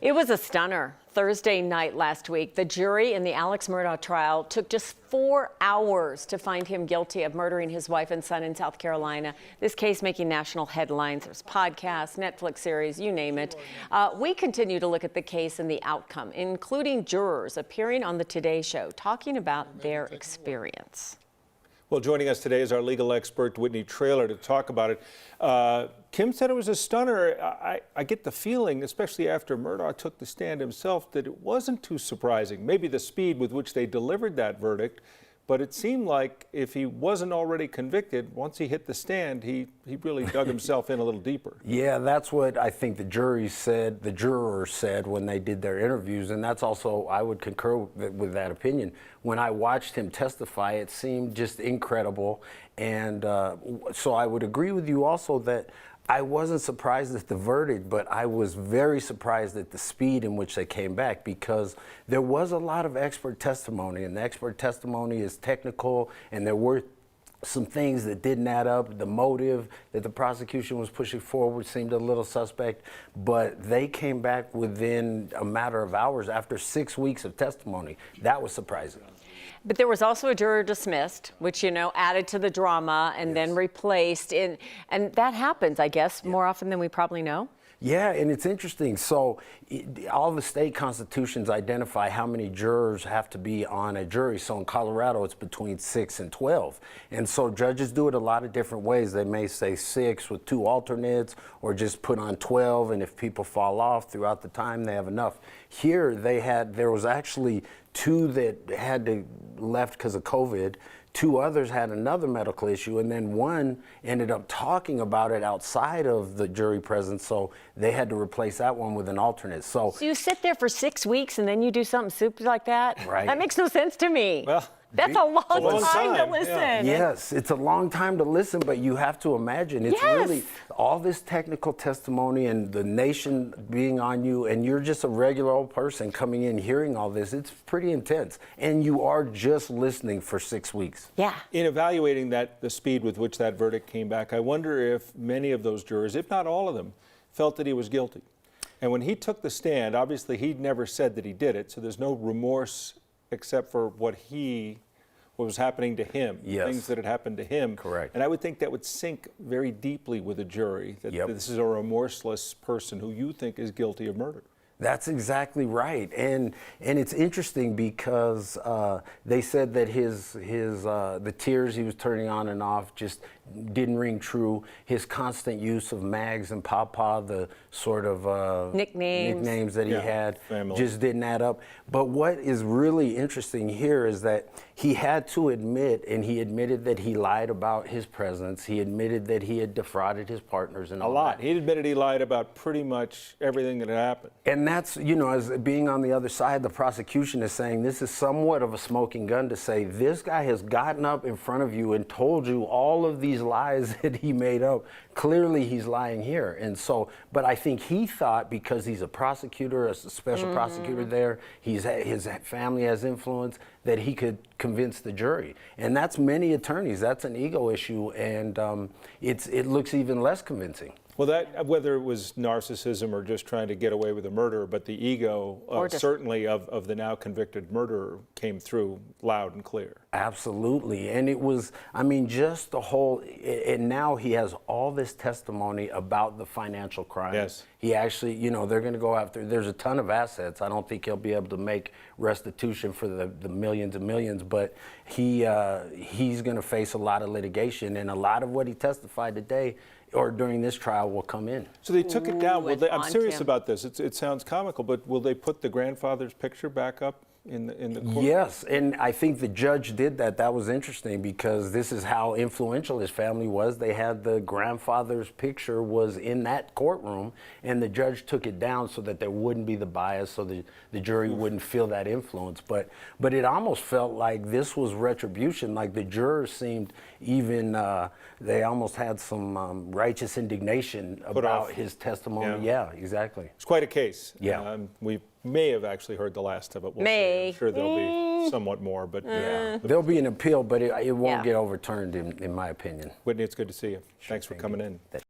It was a stunner. Thursday night last week, the jury in the Alex Murdaugh trial took just 4 hours to find him guilty of murdering his wife and son in South Carolina. This case making national headlines. There's podcasts, Netflix series, you name it. We continue to look at the case and the outcome, including jurors appearing on the Today Show, talking about their experience. Well, joining us today is our legal expert, Whitney Traylor, to talk about it. Kim said it was a stunner. I get the feeling, especially after Murdaugh took the stand himself, that it wasn't too surprising. Maybe the speed with which they delivered that verdict, but it seemed like if he wasn't already convicted, once he hit the stand, he really dug himself in a little deeper. Yeah, that's what I think the jurors said when they did their interviews, and that's also, I would concur with that opinion. When I watched him testify, it seemed just incredible, and so I would agree with you also that I wasn't surprised at the verdict, but I was very surprised at the speed in which they came back, because there was a lot of expert testimony, and the expert testimony is technical, and there were some things that didn't add up. The motive that the prosecution was pushing forward seemed a little suspect, but they came back within a matter of hours after 6 weeks of testimony. That was surprising. But there was also a juror dismissed, which, you know, added to the drama and then replaced. And that happens, I guess, more often than we probably know. Yeah, and it's interesting. So all the state constitutions identify how many jurors have to be on a jury. So in Colorado, it's between 6 and 12. And so judges do it a lot of different ways. They may say 6 with 2 alternates, or just put on 12, and if people fall off throughout the time, they have enough. Here, there was actually 2 that had to left because of COVID. 2 others had another medical issue, and then 1 ended up talking about it outside of the jury presence, so they had to replace that one with an alternate. So you sit there for 6 weeks and then you do something stupid like that? Right. That makes no sense to me. Well, that's a long time to listen. Yeah. Yes, it's a long time to listen, but you have to imagine it's really all this technical testimony and the nation being on you, and you're just a regular old person coming in hearing all this. It's pretty intense, and you are just listening for 6 weeks. Yeah. In evaluating the speed with which that verdict came back, I wonder if many of those jurors, if not all of them, felt that he was guilty. And when he took the stand, obviously he'd never said that he did it, so there's no remorse except for what was happening to him, things that had happened to him. Correct. And I would think that would sink very deeply with a jury, that this is a remorseless person who you think is guilty of murder. That's exactly right, and it's interesting because they said that the tears he was turning on and off just didn't ring true. His constant use of Mags and Papa, the sort of nicknames that he had, just didn't add up. But what is really interesting here is that he had to admit, and he admitted that he lied about his presence. He admitted that he had defrauded his partners and all that. He admitted he lied about pretty much everything that had happened. And that's, you know, as being on the other side, the prosecution is saying this is somewhat of a smoking gun to say this guy has gotten up in front of you and told you all of these lies that he made up. Clearly he's lying here. And so, but I think he thought because he's a prosecutor, a special prosecutor there, his family has influence, that he could convince the jury. And that's many attorneys. That's an ego issue, and it looks even less convincing. Well, that, whether it was narcissism or just trying to get away with a murderer, but the ego certainly of the now convicted murderer came through loud and clear. Absolutely. And it was, I mean, just the whole, and now he has all this testimony about the financial crime. Yes. He actually, you know, they're going to go after, there's a ton of assets. I don't think he'll be able to make restitution for the millions and millions, but he's going to face a lot of litigation, and a lot of what he testified today or during this trial will come in. So they took it down. I'm serious about this. It sounds comical, but will they put the grandfather's picture back up in the court? Yes, and I think the judge did that. That was interesting because this is how influential his family was. They had the grandfather's picture was in that courtroom, and the judge took it down so that there wouldn't be the bias, so the jury wouldn't feel that influence. But it almost felt like this was retribution. Like the jurors seemed even, they almost had some righteous indignation about his testimony. Yeah, exactly. It's quite a case. Yeah. We may have actually heard the last of it. We'll see. I'm sure there'll be somewhat more, but there'll be an appeal, but it won't get overturned, in my opinion. Whitney, it's good to see you. Thanks for coming in.